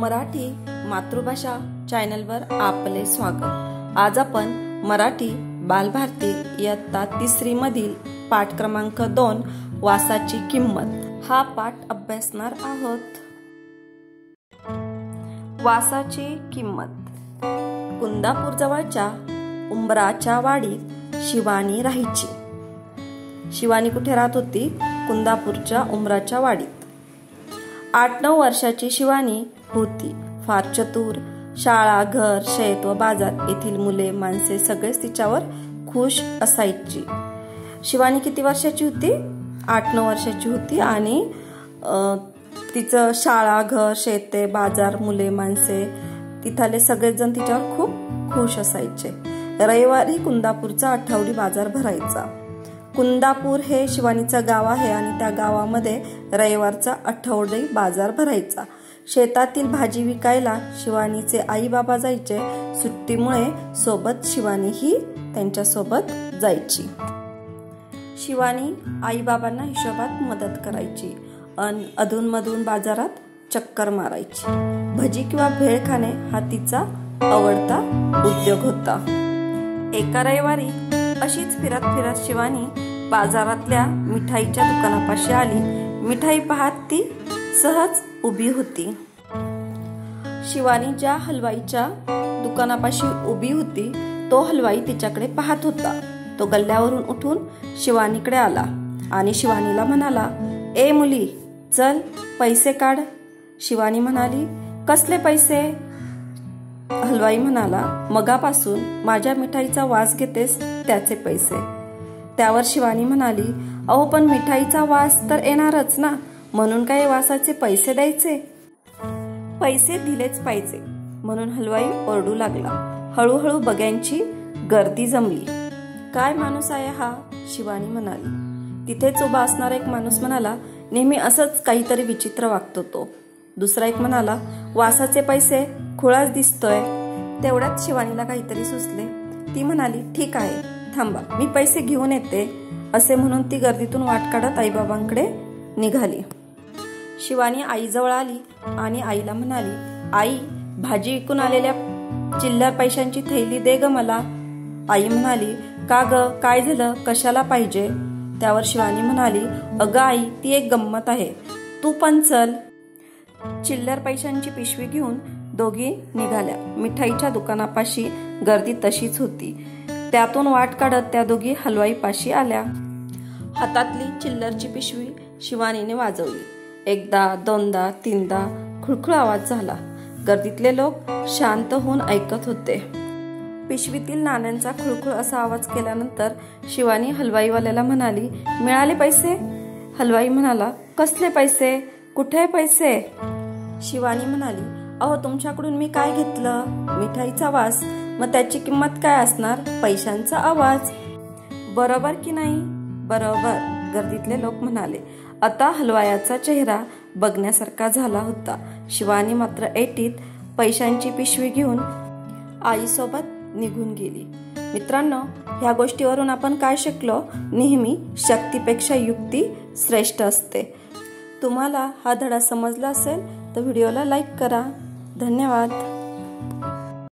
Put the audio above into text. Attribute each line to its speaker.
Speaker 1: मराठी मातृभाषा चॅनलवर आपले स्वागत। आज आपण मराठी बालभारती इयत्ता 3 मधील पाठ क्रमांक 2 वासाची किंमत हा पाठ अभ्यासणार आहोत। वासाची किंमत। कुंदापूर जवळच्या उंबराच्या वाडीत शिवानी राहायची। शिवानी कुठे राहत होती? कुंदापूरच्या उंबराच्या वाडीत। 8-9 वर्षाची शिवानी होती। फार चतुर। शाळा, घर, शेत व बाजार येथील मुले माणसे सगळेच तिच्यावर खुश असायची। शिवानी किती वर्षाची होती? 8-9 वर्षाची होती आणि तिचं शाळा, घर, शेते, बाजार, मुले माणसे तिथले सगळेच जण तिच्यावर खूप खुश असायचे। रविवारी कुंदापूरचा आठवडी बाजार भरायचा। कुंदापूर हे शिवानीचं गाव आहे आणि त्या गावामध्ये रविवारचा आठवडी बाजार भरायचा। शेतातील भाजी विकायला शिवानीचे आई बाबा जायचे। सुट्टीमुळे सोबत शिवानी ही त्यांच्या सोबत जायची। शिवानी आई बाबांना हिशोबात मदत करायची आणि अधूनमधून बाजारात चक्कर मारायची। भजी किंवा भेळ खाणे हा तिचा आवडता उद्योग होता। एका रविवारी अशीच फिरत फिरत शिवानी बाजारातल्या मिठाईच्या दुकानापाशी आली। मिठाई पाहत ती सहज उभी होती। शिवानी ज्या हलवाईच्या दुकानापाशी उभी होती तो हलवाई तिच्याकडे पाहत होता। तो गल्ल्यावरून उठून शिवानीकडे आला आणि शिवानीला म्हणाला, "ए मुली, चल पैसे काढ." शिवानी म्हणाली, "कसले पैसे?" हलवाई म्हणाला, "मगापासून माझ्या मिठाईचा वास घेतेस त्याचे पैसे." त्यावर शिवानी म्हणाली, "अहो पण मिठाईचा वास तर येणारच ना, म्हणून काय वासाचे पैसे द्यायचे?" पैसे दिलेच पाहिजे म्हणून हलवाई ओरडू लागला। हळूहळू बघ्यांची गर्दी जमली। "काय माणूस आहे हा?" शिवानी म्हणाली। तिथेच उभा असणारा एक माणूस म्हणाला, "नेहमी असंच काहीतरी विचित्र वागतो तो." दुसरा एक म्हणाला, "वासाचे पैसे खुळाच दिसतोय." तेवढ्यात शिवानीला काहीतरी सुचले। ती म्हणाली, "ठीक आहे, थांबा, मी पैसे घेऊन येते." असे म्हणून ती गर्दीतून वाट काढत आईबाबांकडे निघाली। शिवानी आईजवळ आली आणि आईला म्हणाली, "आई, भाजी विकून आलेल्या चिल्लर पैशांची थैली दे ग मला." आई म्हणाली, "का ग, काय झालं? कशाला पाहिजे?" त्यावर शिवानी म्हणाली, "अगं आई, ती एक गंमत आहे, तू पण चल." चिल्लर पैशांची पिशवी घेऊन दोघी निघाल्या। मिठाईच्या दुकानापाशी गर्दी तशीच होती। त्यातून वाट काढत त्या दोघी हलवाईपाशी आल्या। हातातली चिल्लरची पिशवी शिवानीने वाजवली। एकदा, दोनदा, तीनदा खुळखुळ आवाज झाला। गर्दीतले लोक शांत होऊन ऐकत होते। पिशवीतील नाण्यांचा खुळखुळ असा आवाज केल्यानंतर शिवानी हलवाईवाल्याला म्हणाली, "मिळाले पैसे?" हलवाई म्हणाला, "कसले पैसे? कुठे पैसे?" शिवानी म्हणाली, "अहो, तुमच्याकडून मी काय घेतलं? मिठाईचा वास, मग त्याची किंमत काय असणार? पैशांचा आवाज. बरोबर की नाही?" "बरोबर," गर्दीतले लोक म्हणाले। आता हलवायाचा चेहरा बघण्यासारखा झाला होता। शिवानी मात्र ऐटीत पैशांची पिशवी घेऊन आईसोबत निघून गेली। मित्रांनो, ह्या गोष्टीवरून आपण काय शिकलो? नेहमी शक्तीपेक्षा युक्ती श्रेष्ठ असते। तुम्हाला हा धडा समजला असेल तर व्हिडिओला लाईक करा। धन्यवाद।